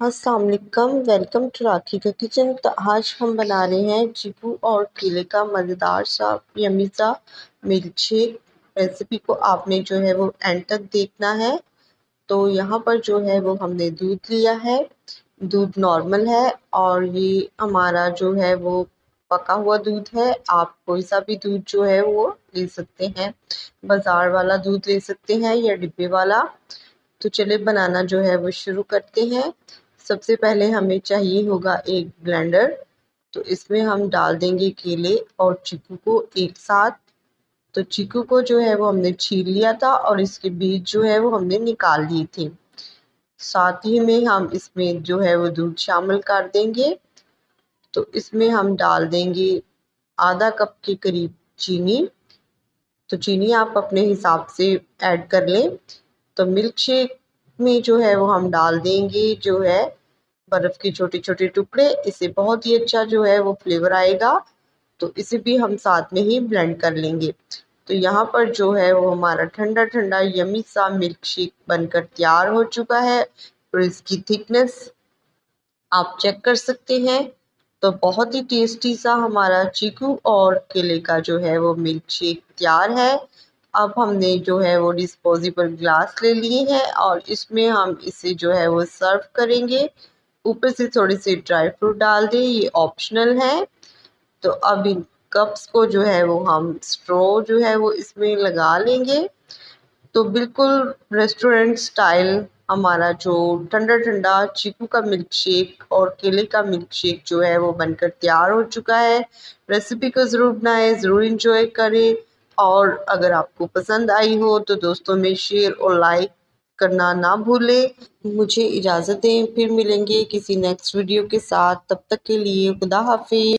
अस्सलाम वालेकुम, welcome to राखी का किचन। तो आज हम बना रहे हैं चीकू और केले का मज़ेदार सा यम्मी सा मिल्क शेक। रेसिपी को आपने जो है वो एंड तक देखना है। तो यहाँ पर जो है वो हमने दूध लिया है, दूध नॉर्मल है और ये हमारा जो है वो पका हुआ दूध है। आप कोई सा भी दूध जो है वो ले सकते हैं, बाज़ार वाला दूध ले सकते हैं या डिब्बे वाला। तो चलिए बनाना जो है वो शुरू करते हैं। सबसे पहले हमें चाहिए होगा एक ब्लेंडर। तो इसमें हम डाल देंगे केले और चीकू को एक साथ। तो चीकू को जो है वो हमने छील लिया था और इसके बीज जो है वो हमने निकाल लिए थे। साथ ही में हम इसमें जो है वो दूध शामिल कर देंगे। तो इसमें हम डाल देंगे आधा कप के करीब चीनी। तो चीनी आप अपने हिसाब से ऐड कर लें। तो मिल्क शेक में जो है वो हम डाल देंगे जो है बर्फ़ के छोटे छोटे टुकड़े। इससे बहुत ही अच्छा जो है वो फ्लेवर आएगा। तो इसे भी हम साथ में ही ब्लेंड कर लेंगे। तो यहाँ पर जो है वो हमारा ठंडा ठंडा यम्मी सा मिल्क शेक बनकर तैयार हो चुका है। और इसकी थिकनेस आप चेक कर सकते हैं। तो बहुत ही टेस्टी सा हमारा चीकू और केले का जो है वो मिल्क शेक तैयार है। अब हमने जो है वो डिस्पोजेबल ग्लास ले लिए हैं और इसमें हम इसे जो है वो सर्व करेंगे। ऊपर से थोड़े से ड्राई फ्रूट डाल दें, ये ऑप्शनल है। तो अब इन कप्स को जो है वो हम स्ट्रॉ जो है वो इसमें लगा लेंगे। तो बिल्कुल रेस्टोरेंट स्टाइल हमारा जो ठंडा ठंडा चीकू का मिल्क शेक और केले का मिल्क शेक जो है वो बनकर तैयार हो चुका है। रेसिपी को ज़रूर बनाएं, ज़रूर इंजॉय करें। और अगर आपको पसंद आई हो तो दोस्तों में शेयर और लाइक करना ना भूलें। मुझे इजाज़त दें, फिर मिलेंगे किसी नेक्स्ट वीडियो के साथ। तब तक के लिए खुदा हाफिज़।